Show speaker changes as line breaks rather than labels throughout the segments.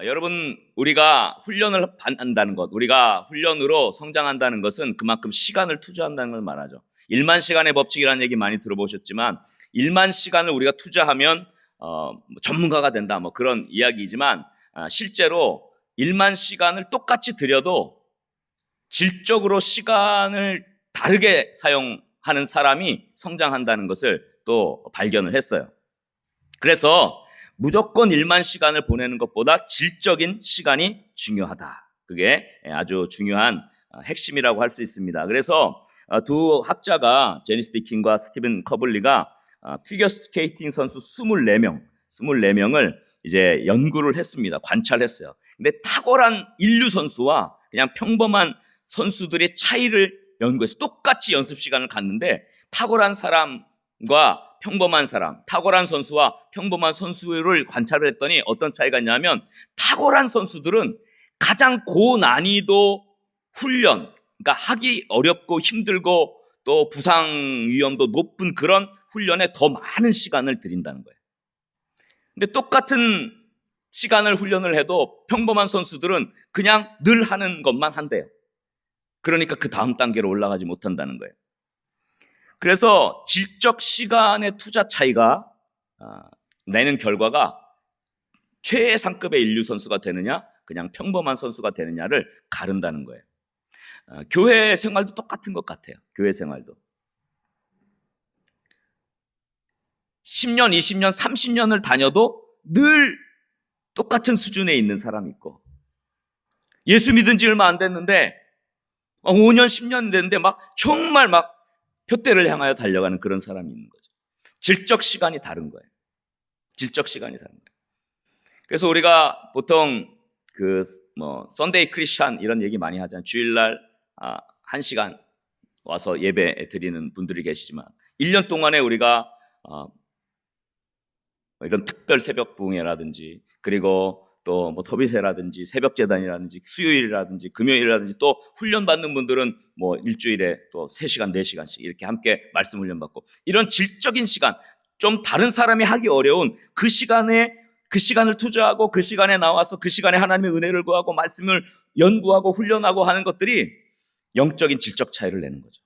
여러분, 우리가 훈련을 받는다는 것, 우리가 훈련으로 성장한다는 것은 그만큼 시간을 투자한다는 걸 말하죠. 1만 시간의 법칙이라는 얘기 많이 들어보셨지만 1만 시간을 우리가 투자하면 전문가가 된다, 뭐 그런 이야기이지만 실제로 1만 시간을 똑같이 들여도 질적으로 시간을 다르게 사용하는 사람이 성장한다는 것을 또 발견을 했어요. 그래서 무조건 1만 시간을 보내는 것보다 질적인 시간이 중요하다. 그게 아주 중요한 핵심이라고 할 수 있습니다. 그래서 두 학자가 제니스 디킨과 스티븐 커블리가 피겨스케이팅 선수 24명을 이제 연구를 했습니다. 관찰했어요. 근데 탁월한 인류 선수와 그냥 평범한 선수들의 차이를 연구해서 똑같이 연습 시간을 갖는데 탁월한 사람과 평범한 사람, 탁월한 선수와 평범한 선수를 관찰을 했더니 어떤 차이가 있냐면 탁월한 선수들은 가장 고난이도 훈련, 그러니까 하기 어렵고 힘들고 또 부상 위험도 높은 그런 훈련에 더 많은 시간을 들인다는 거예요. 근데 똑같은 시간을 훈련을 해도 평범한 선수들은 그냥 늘 하는 것만 한대요. 그러니까 그 다음 단계로 올라가지 못한다는 거예요. 그래서 질적 시간의 투자 차이가 내는 결과가 최상급의 인류 선수가 되느냐, 그냥 평범한 선수가 되느냐를 가른다는 거예요. 교회 생활도 똑같은 것 같아요. 교회 생활도 10년, 20년, 30년을 다녀도 늘 똑같은 수준에 있는 사람이 있고, 예수 믿은 지 얼마 안 됐는데 5년, 10년 됐는데 정말 표대를 향하여 달려가는 그런 사람이 있는 거죠. 질적 시간이 다른 거예요. 질적 시간이 다른 거예요. 그래서 우리가 보통 썬데이 크리스찬 이런 얘기 많이 하잖아요. 주일날 1시간 와서 예배 드리는 분들이 계시지만 1년 동안에 우리가 이런 특별 새벽 부흥회라든지 그리고 또 토비세라든지 새벽재단이라든지 수요일이라든지 금요일이라든지 또 훈련받는 분들은 일주일에 또 3시간, 4시간씩 이렇게 함께 말씀 훈련받고, 이런 질적인 시간, 좀 다른 사람이 하기 어려운 그 시간을 투자하고 그 시간에 나와서 그 시간에 하나님의 은혜를 구하고 말씀을 연구하고 훈련하고 하는 것들이 영적인 질적 차이를 내는 거죠.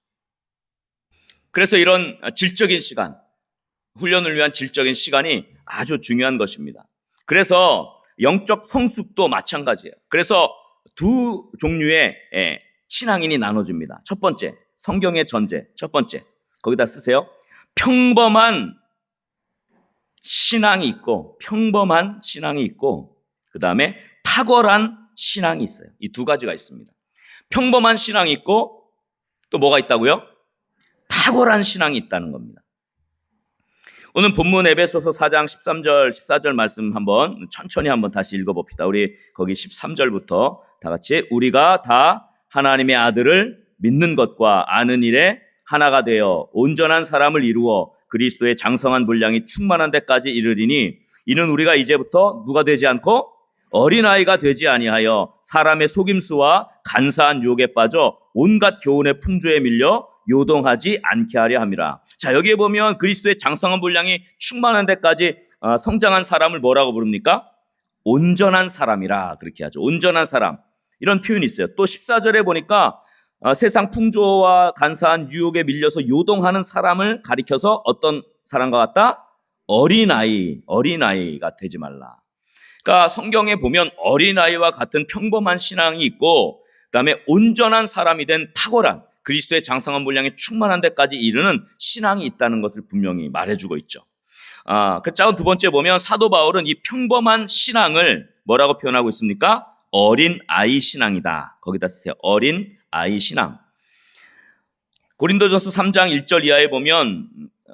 그래서 이런 질적인 시간, 훈련을 위한 질적인 시간이 아주 중요한 것입니다. 그래서 영적 성숙도 마찬가지예요. 그래서 두 종류의 신앙인이 나눠집니다. 첫 번째, 성경의 전제. 첫 번째, 거기다 쓰세요. 평범한 신앙이 있고, 평범한 신앙이 있고, 그 다음에 탁월한 신앙이 있어요. 이 두 가지가 있습니다. 평범한 신앙이 있고, 또 뭐가 있다고요? 탁월한 신앙이 있다는 겁니다. 오늘 본문 에베소서 4장 13절, 14절 말씀 천천히 다시 읽어봅시다. 우리 거기 13절부터 다 같이, 우리가 다 하나님의 아들을 믿는 것과 아는 일에 하나가 되어 온전한 사람을 이루어 그리스도의 장성한 분량이 충만한 데까지 이르리니, 이는 우리가 이제부터 누가 되지 않고 어린아이가 되지 아니하여 사람의 속임수와 간사한 유혹에 빠져 온갖 교훈의 풍조에 밀려 요동하지 않게 하려 함이라. 자, 여기에 보면 그리스도의 장성한 분량이 충만한 데까지 성장한 사람을 뭐라고 부릅니까? 온전한 사람이라 그렇게 하죠. 온전한 사람, 이런 표현이 있어요. 또 14절에 보니까 세상 풍조와 간사한 유혹에 밀려서 요동하는 사람을 가리켜서 어떤 사람과 같다? 어린아이가 되지 말라. 그러니까 성경에 보면 어린아이와 같은 평범한 신앙이 있고, 그 다음에 온전한 사람이 된 탁월한 그리스도의 장성한 분량이 충만한 데까지 이르는 신앙이 있다는 것을 분명히 말해주고 있죠. 그 두 번째 보면 사도 바울은 이 평범한 신앙을 뭐라고 표현하고 있습니까? 어린아이 신앙이다. 거기다 쓰세요. 어린아이 신앙. 고린도전서 3장 1절 이하에 보면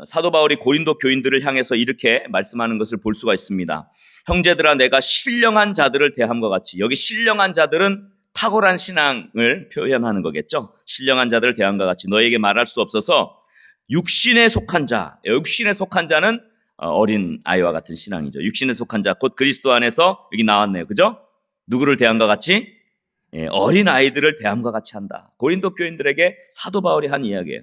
사도 바울이 고린도 교인들을 향해서 이렇게 말씀하는 것을 볼 수가 있습니다. 형제들아, 내가 신령한 자들을 대함과 같이, 여기 신령한 자들은 탁월한 신앙을 표현하는 거겠죠. 신령한 자들을 대함과 같이 너에게 말할 수 없어서 육신에 속한 자, 육신에 속한 자는 어린아이와 같은 신앙이죠. 육신에 속한 자, 곧 그리스도 안에서, 여기 나왔네요. 그죠? 누구를 대함과 같이? 어린아이들을 대함과 같이 한다. 고린도 교인들에게 사도 바울이 한 이야기예요.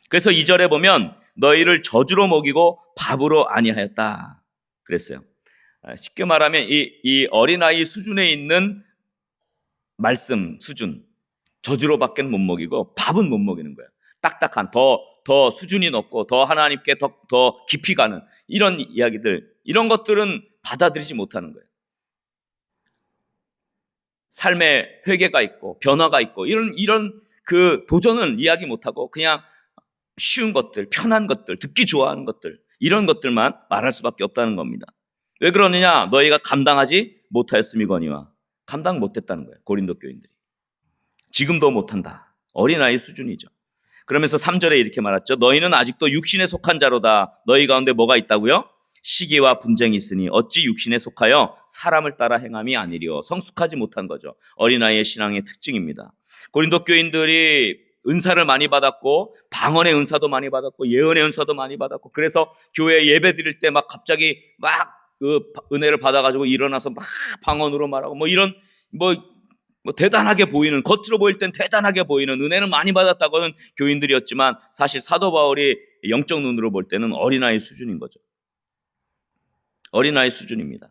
그래서 2절에 보면 너희를 저주로 먹이고 밥으로 아니하였다 그랬어요. 쉽게 말하면 이 어린아이 수준에 있는 말씀 수준, 저주로밖에 못 먹이고 밥은 못 먹이는 거예요. 딱딱한 더 수준이 높고 더 하나님께 더 깊이 가는 이런 이야기들, 이런 것들은 받아들이지 못하는 거예요. 삶의 회개가 있고 변화가 있고 이런 그 도전은 이야기 못하고 그냥 쉬운 것들, 편한 것들, 듣기 좋아하는 것들, 이런 것들만 말할 수밖에 없다는 겁니다. 왜 그러느냐? 너희가 감당하지 못하였음이거니와. 감당 못했다는 거예요. 고린도 교인들이. 지금도 못한다. 어린아이 수준이죠. 그러면서 3절에 이렇게 말했죠. 너희는 아직도 육신에 속한 자로다. 너희 가운데 뭐가 있다고요? 시기와 분쟁이 있으니 어찌 육신에 속하여 사람을 따라 행함이 아니리요. 성숙하지 못한 거죠. 어린아이의 신앙의 특징입니다. 고린도 교인들이 은사를 많이 받았고 방언의 은사도 많이 받았고 예언의 은사도 많이 받았고, 그래서 교회 예배 드릴 때 막 갑자기 막 그 은혜를 받아가지고 일어나서 막 방언으로 말하고 이런 대단하게 보이는, 겉으로 보일 땐 대단하게 보이는 은혜는 많이 받았다고는 교인들이었지만 사실 사도 바울이 영적 눈으로 볼 때는 어린아이 수준인 거죠. 어린아이 수준입니다.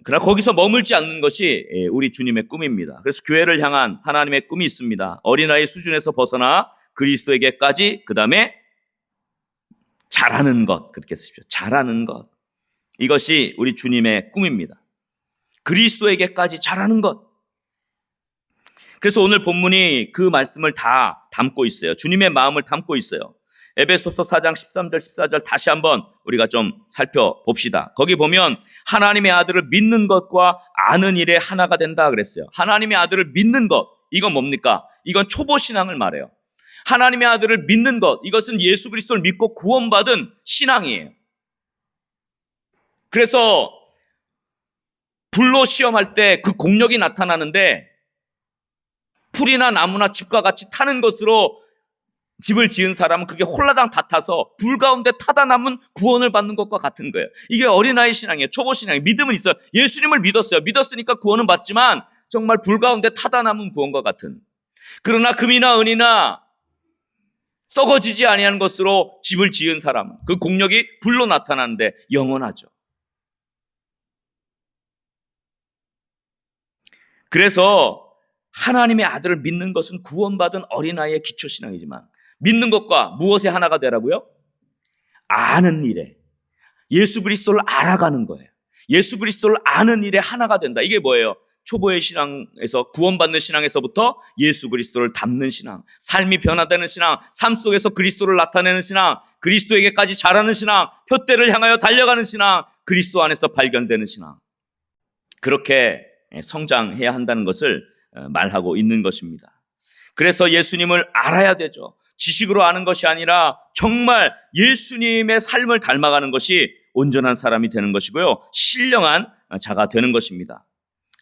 그러나 거기서 머물지 않는 것이 우리 주님의 꿈입니다. 그래서 교회를 향한 하나님의 꿈이 있습니다. 어린아이 수준에서 벗어나 그리스도에게까지, 그 다음에 잘하는 것, 그렇게 쓰십시오. 잘하는 것. 이것이 우리 주님의 꿈입니다. 그리스도에게까지 잘하는 것. 그래서 오늘 본문이 그 말씀을 다 담고 있어요. 주님의 마음을 담고 있어요. 에베소서 4장 13절 14절 다시 한번 우리가 좀 살펴봅시다. 거기 보면 하나님의 아들을 믿는 것과 아는 일에 하나가 된다 그랬어요. 하나님의 아들을 믿는 것, 이건 뭡니까? 이건 초보신앙을 말해요. 하나님의 아들을 믿는 것, 이것은 예수 그리스도를 믿고 구원받은 신앙이에요. 그래서 불로 시험할 때 그 공력이 나타나는데 풀이나 나무나 집과 같이 타는 것으로 집을 지은 사람은 그게 홀라당 다 타서 불 가운데 타다 남은 구원을 받는 것과 같은 거예요. 이게 어린아이 신앙이에요. 초보 신앙이에요. 믿음은 있어요. 예수님을 믿었어요. 믿었으니까 구원은 받지만 정말 불 가운데 타다 남은 구원과 같은. 그러나 금이나 은이나 썩어지지 아니하는 것으로 집을 지은 사람, 그 공력이 불로 나타나는데 영원하죠. 그래서 하나님의 아들을 믿는 것은 구원받은 어린아이의 기초신앙이지만 믿는 것과 무엇의 하나가 되라고요? 아는 일에, 예수 그리스도를 알아가는 거예요. 예수 그리스도를 아는 일에 하나가 된다. 이게 뭐예요? 초보의 신앙에서, 구원받는 신앙에서부터 예수 그리스도를 닮는 신앙, 삶이 변화되는 신앙, 삶 속에서 그리스도를 나타내는 신앙, 그리스도에게까지 자라는 신앙, 표대를 향하여 달려가는 신앙, 그리스도 안에서 발견되는 신앙. 그렇게 성장해야 한다는 것을 말하고 있는 것입니다. 그래서 예수님을 알아야 되죠. 지식으로 아는 것이 아니라 정말 예수님의 삶을 닮아가는 것이 온전한 사람이 되는 것이고요. 신령한 자가 되는 것입니다.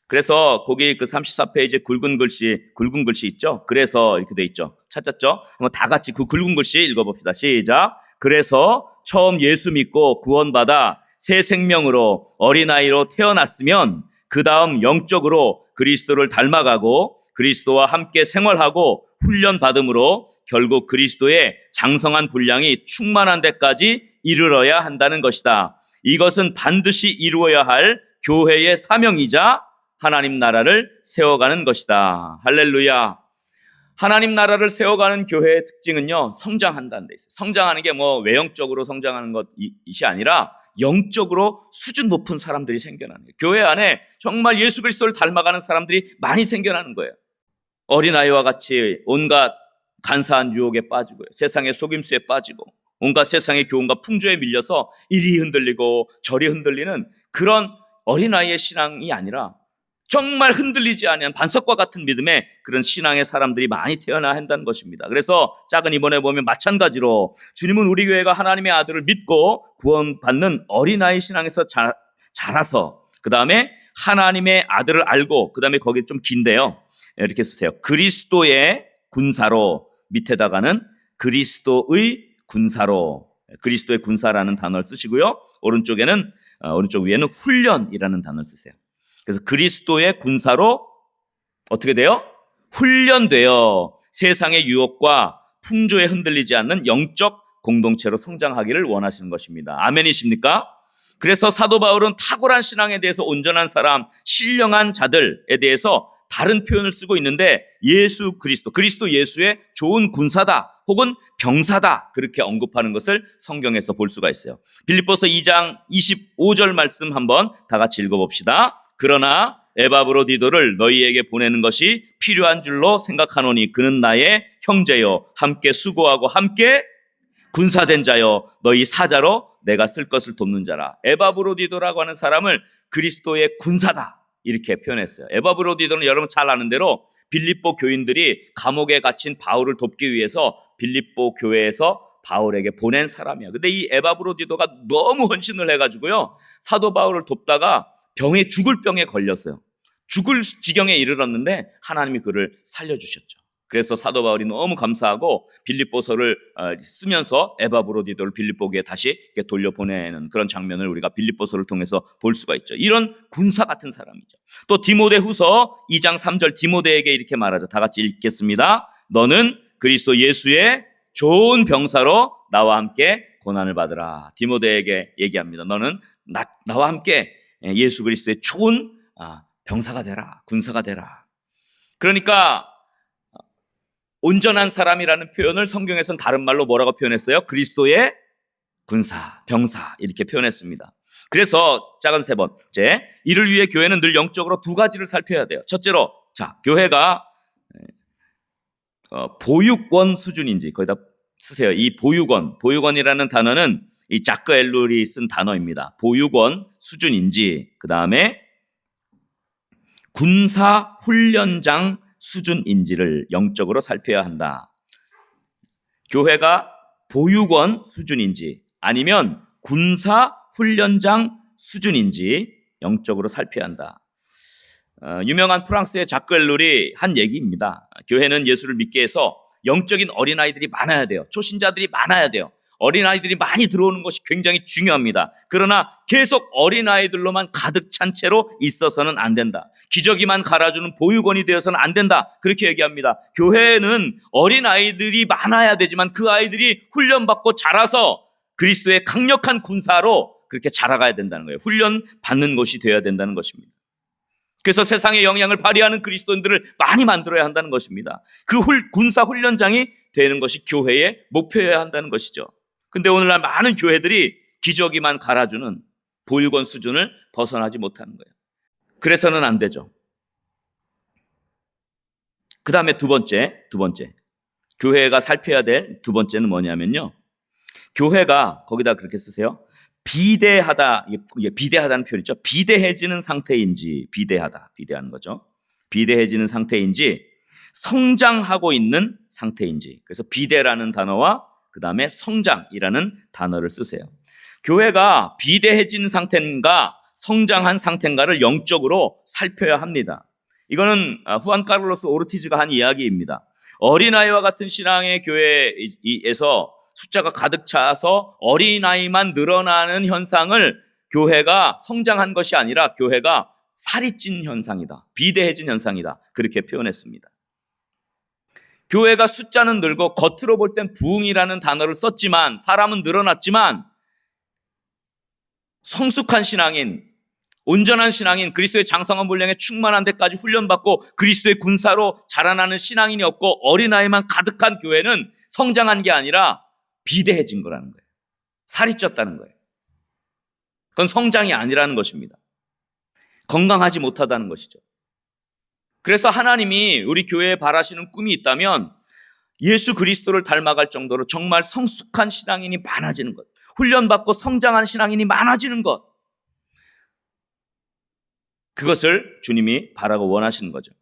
그래서 거기 그 34페이지에 굵은 글씨 있죠? 그래서 이렇게 돼 있죠. 찾았죠? 한번 다 같이 그 굵은 글씨 읽어봅시다. 시작. 그래서 처음 예수 믿고 구원받아 새 생명으로 어린아이로 태어났으면 그 다음 영적으로 그리스도를 닮아가고 그리스도와 함께 생활하고 훈련받음으로 결국 그리스도의 장성한 분량이 충만한 데까지 이르러야 한다는 것이다. 이것은 반드시 이루어야 할 교회의 사명이자 하나님 나라를 세워가는 것이다. 할렐루야. 하나님 나라를 세워가는 교회의 특징은요, 성장한다는 데 있어요. 성장하는 게 외형적으로 성장하는 것이 아니라 영적으로 수준 높은 사람들이 생겨나는 거예요. 교회 안에 정말 예수 그리스도를 닮아가는 사람들이 많이 생겨나는 거예요. 어린아이와 같이 온갖 간사한 유혹에 빠지고요, 세상의 속임수에 빠지고 온갖 세상의 교훈과 풍조에 밀려서 이리 흔들리고 저리 흔들리는 그런 어린아이의 신앙이 아니라 정말 흔들리지 않은 반석과 같은 믿음의 그런 신앙의 사람들이 많이 태어나야 한다는 것입니다. 그래서 작은 이번에 보면 마찬가지로 주님은 우리 교회가 하나님의 아들을 믿고 구원받는 어린아이 신앙에서 자라서 그 다음에 하나님의 아들을 알고, 그 다음에 거기 좀 긴데요, 이렇게 쓰세요. 그리스도의 군사로, 밑에다가는 그리스도의 군사로, 그리스도의 군사라는 단어를 쓰시고요, 오른쪽 위에는 훈련이라는 단어를 쓰세요. 그래서 그리스도의 군사로 어떻게 돼요? 훈련되어 세상의 유혹과 풍조에 흔들리지 않는 영적 공동체로 성장하기를 원하시는 것입니다. 아멘이십니까? 그래서 사도 바울은 탁월한 신앙에 대해서 온전한 사람, 신령한 자들에 대해서 다른 표현을 쓰고 있는데 예수 그리스도, 그리스도 예수의 좋은 군사다 혹은 병사다 그렇게 언급하는 것을 성경에서 볼 수가 있어요. 빌립보서 2장 25절 말씀 한번 다 같이 읽어봅시다. 그러나 에바브로디도를 너희에게 보내는 것이 필요한 줄로 생각하노니 그는 나의 형제요 함께 수고하고 함께 군사된 자요 너희 사자로 내가 쓸 것을 돕는 자라. 에바브로디도라고 하는 사람을 그리스도의 군사다 이렇게 표현했어요. 에바브로디도는 여러분 잘 아는 대로 빌립보 교인들이 감옥에 갇힌 바울을 돕기 위해서 빌립보 교회에서 바울에게 보낸 사람이야. 근데 이 에바브로디도가 너무 헌신을 해가지고요 사도 바울을 돕다가 죽을 병에 걸렸어요. 죽을 지경에 이르렀는데 하나님이 그를 살려주셨죠. 그래서 사도 바울이 너무 감사하고 빌립보서를 쓰면서 에바브로디도를 빌립보교에 다시 돌려보내는 그런 장면을 우리가 빌립보서를 통해서 볼 수가 있죠. 이런 군사 같은 사람이죠. 또 디모데후서 2장 3절 디모데에게 이렇게 말하죠. 다 같이 읽겠습니다. 너는 그리스도 예수의 좋은 병사로 나와 함께 고난을 받으라. 디모데에게 얘기합니다. 너는 나와 함께 예수 그리스도의 좋은 병사가 되라. 군사가 되라. 그러니까 온전한 사람이라는 표현을 성경에서는 다른 말로 뭐라고 표현했어요? 그리스도의 군사, 병사 이렇게 표현했습니다. 그래서 작은 세 번째, 이를 위해 교회는 늘 영적으로 두 가지를 살펴야 돼요. 첫째로, 교회가 보육원 수준인지 거기다 쓰세요. 이 보육원이라는 단어는 이 자크 엘룰이 쓴 단어입니다. 보육원 수준인지, 그 다음에 군사 훈련장 수준인지를 영적으로 살펴야 한다. 교회가 보육원 수준인지 아니면 군사 훈련장 수준인지 영적으로 살펴야 한다. 유명한 프랑스의 자크 엘룰이 한 얘기입니다. 교회는 예수를 믿게 해서 영적인 어린아이들이 많아야 돼요. 초신자들이 많아야 돼요. 어린아이들이 많이 들어오는 것이 굉장히 중요합니다. 그러나 계속 어린아이들로만 가득 찬 채로 있어서는 안 된다. 기저귀만 갈아주는 보육원이 되어서는 안 된다. 그렇게 얘기합니다. 교회는 어린아이들이 많아야 되지만 그 아이들이 훈련받고 자라서 그리스도의 강력한 군사로 그렇게 자라가야 된다는 거예요. 훈련받는 것이 되어야 된다는 것입니다. 그래서 세상에 영향을 발휘하는 그리스도인들을 많이 만들어야 한다는 것입니다. 그 군사 훈련장이 되는 것이 교회의 목표여야 한다는 것이죠. 근데 오늘날 많은 교회들이 기저귀만 갈아주는 보육원 수준을 벗어나지 못하는 거예요. 그래서는 안 되죠. 그 다음에 두 번째. 교회가 살펴야 될 두 번째는 뭐냐면요. 교회가 거기다 그렇게 쓰세요. 비대하다, 이게 비대하다는 표현이죠. 비대해지는 상태인지, 비대하는 거죠. 비대해지는 상태인지, 성장하고 있는 상태인지. 그래서 비대라는 단어와 그 다음에 성장이라는 단어를 쓰세요. 교회가 비대해진 상태인가 성장한 상태인가를 영적으로 살펴야 합니다. 이거는 후안 카를로스 오르티즈가 한 이야기입니다. 어린아이와 같은 신앙의 교회에서 숫자가 가득 차서 어린아이만 늘어나는 현상을 교회가 성장한 것이 아니라 교회가 살이 찐 현상이다. 비대해진 현상이다. 그렇게 표현했습니다. 교회가 숫자는 늘고 겉으로 볼 땐 부흥이라는 단어를 썼지만 사람은 늘어났지만 성숙한 신앙인, 온전한 신앙인, 그리스도의 장성한 분량에 충만한 데까지 훈련받고 그리스도의 군사로 자라나는 신앙인이 없고 어린아이만 가득한 교회는 성장한 게 아니라 비대해진 거라는 거예요. 살이 쪘다는 거예요. 그건 성장이 아니라는 것입니다. 건강하지 못하다는 것이죠. 그래서 하나님이 우리 교회에 바라시는 꿈이 있다면 예수 그리스도를 닮아갈 정도로 정말 성숙한 신앙인이 많아지는 것, 훈련받고 성장한 신앙인이 많아지는 것, 그것을 주님이 바라고 원하시는 거죠.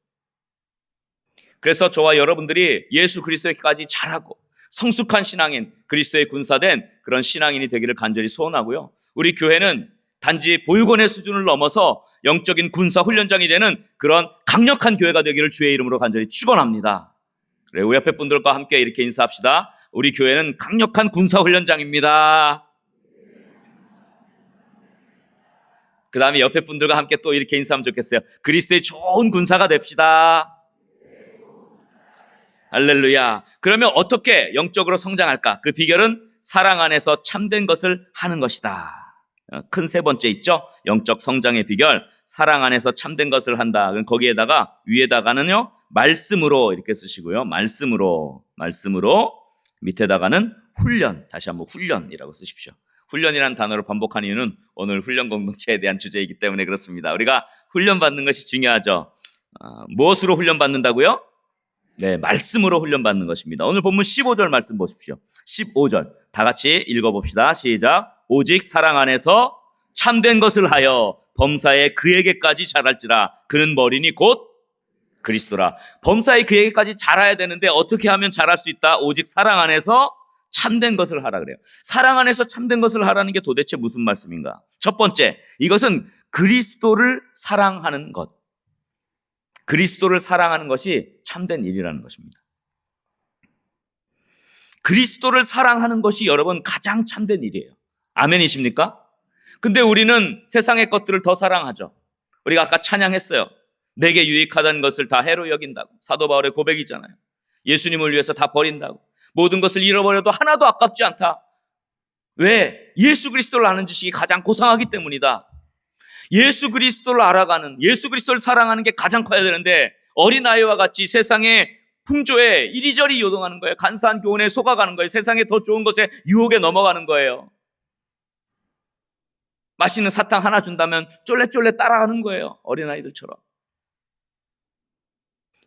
그래서 저와 여러분들이 예수 그리스도에게까지 자라고 성숙한 신앙인, 그리스도의 군사된 그런 신앙인이 되기를 간절히 소원하고요. 우리 교회는 단지 보육원의 수준을 넘어서 영적인 군사 훈련장이 되는 그런 강력한 교회가 되기를 주의 이름으로 간절히 축원합니다. 그래, 우리 옆에 분들과 함께 이렇게 인사합시다. 우리 교회는 강력한 군사 훈련장입니다. 그 다음에 옆에 분들과 함께 또 이렇게 인사하면 좋겠어요. 그리스도의 좋은 군사가 됩시다. 할렐루야. 그러면 어떻게 영적으로 성장할까? 그 비결은 사랑 안에서 참된 것을 하는 것이다. 큰 세 번째 있죠. 영적 성장의 비결, 사랑 안에서 참된 것을 한다. 그럼 거기에다가 위에다가는요, 말씀으로 이렇게 쓰시고요. 말씀으로 밑에다가는 훈련, 다시 한번 훈련이라고 쓰십시오. 훈련이라는 단어를 반복한 이유는 오늘 훈련 공동체에 대한 주제이기 때문에 그렇습니다. 우리가 훈련받는 것이 중요하죠. 무엇으로 훈련받는다고요? 네, 말씀으로 훈련받는 것입니다. 오늘 본문 15절 말씀 보십시오. 15절 다 같이 읽어봅시다. 시작. 오직 사랑 안에서 참된 것을 하여 범사에 그에게까지 자랄지라. 그는 머리니 곧 그리스도라. 범사에 그에게까지 자라야 되는데 어떻게 하면 자랄 수 있다? 오직 사랑 안에서 참된 것을 하라 그래요. 사랑 안에서 참된 것을 하라는 게 도대체 무슨 말씀인가? 첫 번째, 이것은 그리스도를 사랑하는 것. 그리스도를 사랑하는 것이 참된 일이라는 것입니다. 그리스도를 사랑하는 것이 여러분 가장 참된 일이에요. 아멘이십니까? 근데 우리는 세상의 것들을 더 사랑하죠. 우리가 아까 찬양했어요. 내게 유익하다는 것을 다 해로 여긴다고. 사도 바울의 고백이잖아요. 예수님을 위해서 다 버린다고. 모든 것을 잃어버려도 하나도 아깝지 않다. 왜? 예수 그리스도를 아는 지식이 가장 고상하기 때문이다. 예수 그리스도를 알아가는, 예수 그리스도를 사랑하는 게 가장 커야 되는데 어린아이와 같이 세상의 풍조에 이리저리 요동하는 거예요. 간사한 교훈에 속아가는 거예요. 세상에 더 좋은 것에 유혹에 넘어가는 거예요. 맛있는 사탕 하나 준다면 쫄래쫄래 따라가는 거예요. 어린아이들처럼.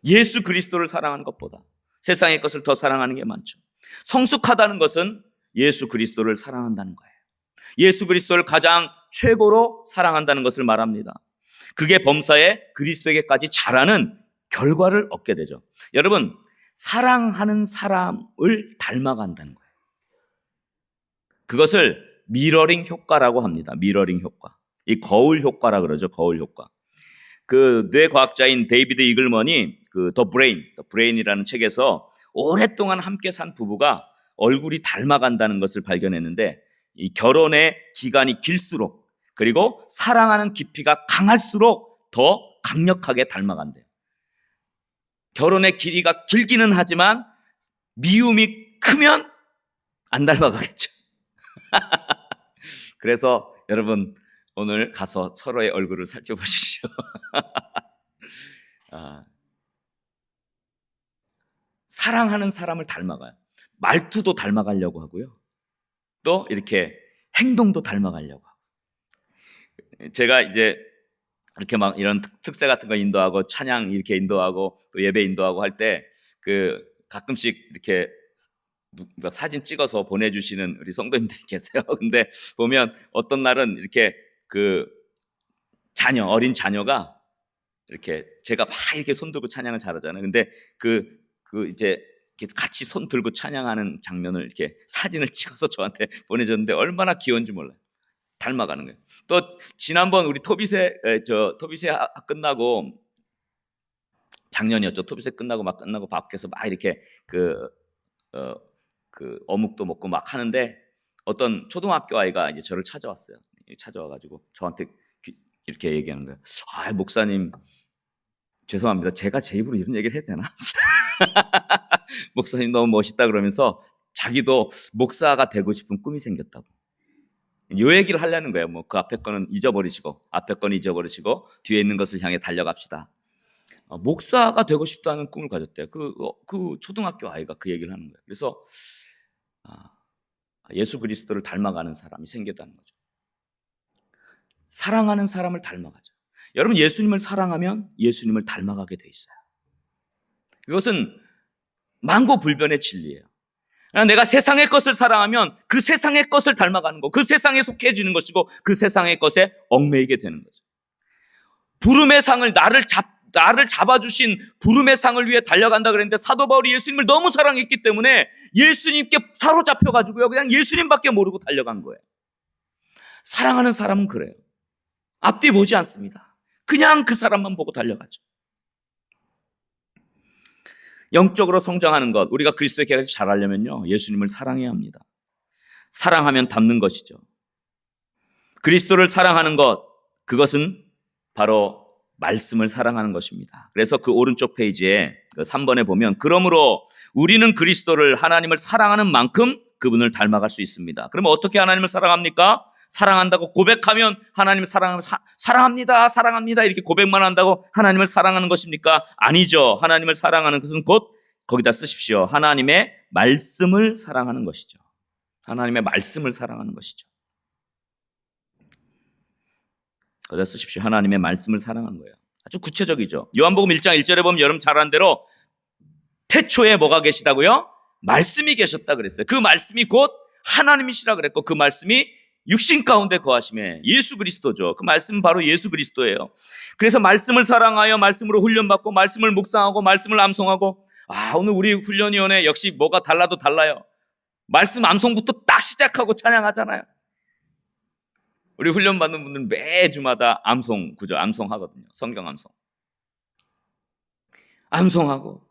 예수 그리스도를 사랑하는 것보다 세상의 것을 더 사랑하는 게 많죠. 성숙하다는 것은 예수 그리스도를 사랑한다는 거예요. 예수 그리스도를 가장 최고로 사랑한다는 것을 말합니다. 그게 범사에 그리스도에게까지 자라는 결과를 얻게 되죠. 여러분, 사랑하는 사람을 닮아간다는 거예요. 그것을 미러링 효과라고 합니다. 미러링 효과. 이 거울 효과라 그러죠. 거울 효과. 그 뇌과학자인 데이비드 이글먼이 그 더 브레인이라는 책에서 오랫동안 함께 산 부부가 얼굴이 닮아간다는 것을 발견했는데, 이 결혼의 기간이 길수록 그리고 사랑하는 깊이가 강할수록 더 강력하게 닮아간대요. 결혼의 길이가 길기는 하지만 미움이 크면 안 닮아가겠죠. 그래서 여러분 오늘 가서 서로의 얼굴을 살펴보십시오. 사랑하는 사람을 닮아가요. 말투도 닮아가려고 하고요. 또 이렇게 행동도 닮아가려고 하고. 제가 이제 이렇게 막 이런 특세 같은 거 인도하고 찬양 이렇게 인도하고 또 예배 인도하고 할 때 그 가끔씩 이렇게 사진 찍어서 보내주시는 우리 성도님들이 계세요. 근데 보면 어떤 날은 이렇게 그 어린 자녀가 이렇게 제가 막 이렇게 손 들고 찬양을 잘하잖아요. 근데 그 이제 같이 손 들고 찬양하는 장면을 이렇게 사진을 찍어서 저한테 보내줬는데 얼마나 귀여운지 몰라요. 닮아가는 거예요. 또 지난번 우리 토비세 끝나고 작년이었죠. 토비세 끝나고 밥해서 막 이렇게 그 어묵도 먹고 막 하는데 어떤 초등학교 아이가 이제 저를 찾아왔어요. 찾아와가지고 저한테 이렇게 얘기하는 거예요. 아, 목사님 죄송합니다. 제가 제 입으로 이런 얘기를 해도 되나? 목사님 너무 멋있다 그러면서 자기도 목사가 되고 싶은 꿈이 생겼다고. 요 얘기를 하려는 거예요. 뭐 그 앞에 거는 잊어버리시고 뒤에 있는 것을 향해 달려갑시다. 목사가 되고 싶다는 꿈을 가졌대요. 그 초등학교 아이가 그 얘기를 하는 거예요. 그래서 예수 그리스도를 닮아가는 사람이 생겼다는 거죠. 사랑하는 사람을 닮아가죠. 여러분 예수님을 사랑하면 예수님을 닮아가게 돼 있어요. 이것은 만고불변의 진리예요. 내가 세상의 것을 사랑하면 그 세상의 것을 닮아가는 거, 그 세상에 속해지는 것이고 그 세상의 것에 얽매이게 되는 거죠. 부름의 상을 나를 잡아주신 부름의 상을 위해 달려간다 그랬는데 사도 바울이 예수님을 너무 사랑했기 때문에 예수님께 사로잡혀가지고요 그냥 예수님밖에 모르고 달려간 거예요. 사랑하는 사람은 그래요. 앞뒤 보지 않습니다. 그냥 그 사람만 보고 달려가죠. 영적으로 성장하는 것, 우리가 그리스도의 계같이 자라려면요 예수님을 사랑해야 합니다. 사랑하면 닮는 것이죠. 그리스도를 사랑하는 것, 그것은 바로 말씀을 사랑하는 것입니다. 그래서 그 오른쪽 페이지에 3번에 보면 그러므로 우리는 그리스도를 하나님을 사랑하는 만큼 그분을 닮아갈 수 있습니다. 그러면 어떻게 하나님을 사랑합니까? 사랑한다고 고백하면 하나님을 사랑합니다, 사랑합니다 이렇게 고백만 한다고 하나님을 사랑하는 것입니까? 아니죠. 하나님을 사랑하는 것은 곧 거기다 쓰십시오. 하나님의 말씀을 사랑하는 것이죠. 하나님의 말씀을 사랑하는 것이죠. 거기다 쓰십시오. 하나님의 말씀을 사랑하는 거예요. 아주 구체적이죠. 요한복음 1장 1절에 보면 여러분 잘 아는 대로 태초에 뭐가 계시다고요? 말씀이 계셨다 그랬어요. 그 말씀이 곧 하나님이시라 그랬고 그 말씀이 육신 가운데 거하심에 예수 그리스도죠. 그 말씀은 바로 예수 그리스도예요. 그래서 말씀을 사랑하여 말씀으로 훈련받고 말씀을 묵상하고 말씀을 암송하고 오늘 우리 훈련위원회 역시 뭐가 달라도 달라요. 말씀 암송부터 딱 시작하고 찬양하잖아요. 우리 훈련받는 분들은 매주마다 암송하거든요. 성경 암송. 암송하고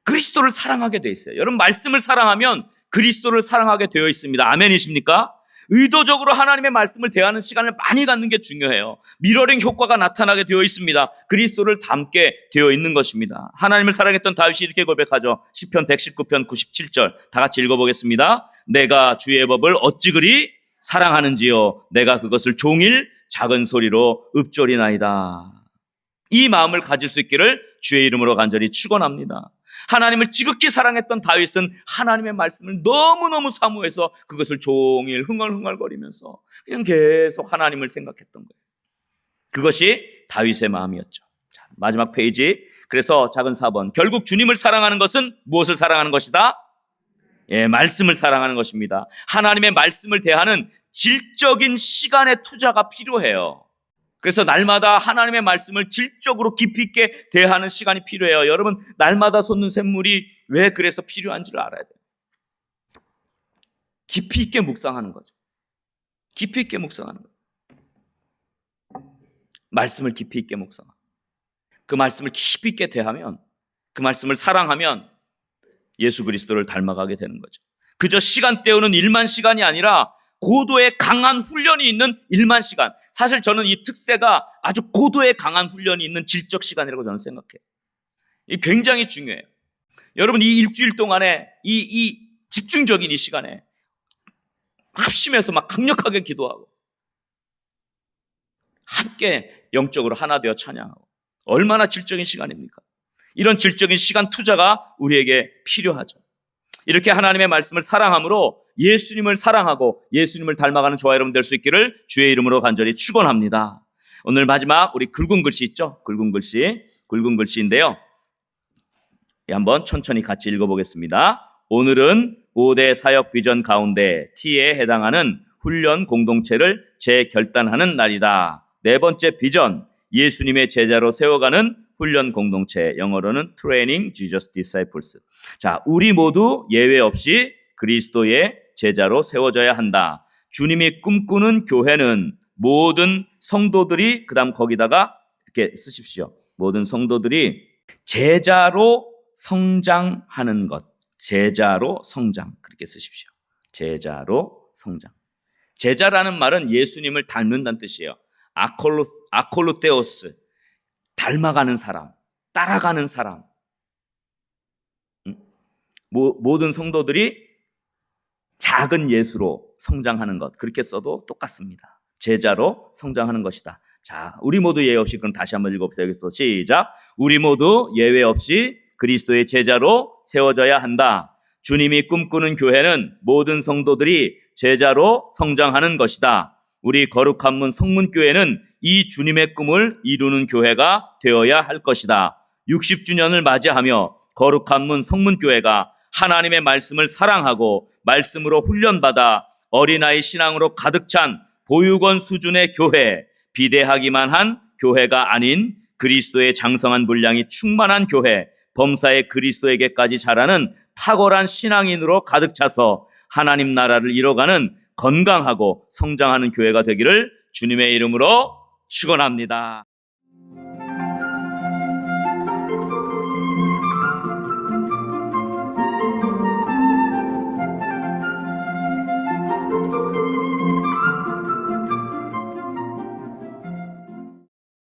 그리스도를 사랑하게 돼 있어요. 여러분 말씀을 사랑하면 그리스도를 사랑하게 되어 있습니다. 아멘이십니까? 의도적으로 하나님의 말씀을 대하는 시간을 많이 갖는 게 중요해요. 미러링 효과가 나타나게 되어 있습니다. 그리스도를 닮게 되어 있는 것입니다. 하나님을 사랑했던 다윗이 이렇게 고백하죠. 시편 119편 97절 다 같이 읽어보겠습니다. 내가 주의 법을 어찌 그리 사랑하는지요. 내가 그것을 종일 작은 소리로 읊조리나이다. 이 마음을 가질 수 있기를 주의 이름으로 간절히 축원합니다. 하나님을 지극히 사랑했던 다윗은 하나님의 말씀을 너무너무 사모해서 그것을 종일 흥얼흥얼거리면서 그냥 계속 하나님을 생각했던 거예요. 그것이 다윗의 마음이었죠. 자, 마지막 페이지. 그래서 작은 4번. 결국 주님을 사랑하는 것은 무엇을 사랑하는 것이다? 말씀을 사랑하는 것입니다. 하나님의 말씀을 대하는 질적인 시간의 투자가 필요해요. 그래서 날마다 하나님의 말씀을 질적으로 깊이 있게 대하는 시간이 필요해요. 여러분 날마다 솟는 샘물이 왜 그래서 필요한지를 알아야 돼요. 깊이 있게 묵상하는 거죠. 깊이 있게 묵상하는 거예요. 말씀을 깊이 있게 묵상하고 그 말씀을 깊이 있게 대하면 그 말씀을 사랑하면 예수 그리스도를 닮아가게 되는 거죠. 그저 시간 때우는 일만 시간이 아니라 고도의 강한 훈련이 있는 일만 시간. 사실 저는 이 특세가 아주 고도의 강한 훈련이 있는 질적 시간이라고 저는 생각해요. 이 굉장히 중요해요. 여러분 이 일주일 동안에 이 집중적인 이 시간에 합심해서 막 강력하게 기도하고 함께 영적으로 하나 되어 찬양하고 얼마나 질적인 시간입니까? 이런 질적인 시간 투자가 우리에게 필요하죠. 이렇게 하나님의 말씀을 사랑함으로 예수님을 사랑하고 예수님을 닮아가는 저와 여러분 될 수 있기를 주의 이름으로 간절히 축원합니다. 오늘 마지막 우리 굵은 글씨 있죠? 굵은 글씨인데요. 한번 천천히 같이 읽어보겠습니다. 오늘은 5대 사역 비전 가운데 T에 해당하는 훈련 공동체를 재결단하는 날이다. 네 번째 비전, 예수님의 제자로 세워가는 훈련 공동체, 영어로는 Training Jesus Disciples. 자, 우리 모두 예외 없이 그리스도의 제자로 세워져야 한다. 주님이 꿈꾸는 교회는 모든 성도들이, 그 다음 거기다가 이렇게 쓰십시오. 모든 성도들이 제자로 성장하는 것. 제자로 성장. 그렇게 쓰십시오. 제자로 성장. 제자라는 말은 예수님을 닮는다는 뜻이에요. 아콜루테오스. 닮아가는 사람, 따라가는 사람. 모든 성도들이 작은 예수로 성장하는 것. 그렇게 써도 똑같습니다. 제자로 성장하는 것이다. 자, 우리 모두 예외 없이 그럼 다시 한번 읽어보세요. 여기서 시작. 우리 모두 예외 없이 그리스도의 제자로 세워져야 한다. 주님이 꿈꾸는 교회는 모든 성도들이 제자로 성장하는 것이다. 우리 거룩한 문 성문교회는 이 주님의 꿈을 이루는 교회가 되어야 할 것이다. 60주년을 맞이하며 거룩한 문 성문교회가 하나님의 말씀을 사랑하고 말씀으로 훈련받아 어린아이 신앙으로 가득 찬 보육원 수준의 교회, 비대하기만 한 교회가 아닌 그리스도의 장성한 분량이 충만한 교회, 범사의 그리스도에게까지 자라는 탁월한 신앙인으로 가득 차서 하나님 나라를 이뤄가는 건강하고 성장하는 교회가 되기를 주님의 이름으로 축원합니다.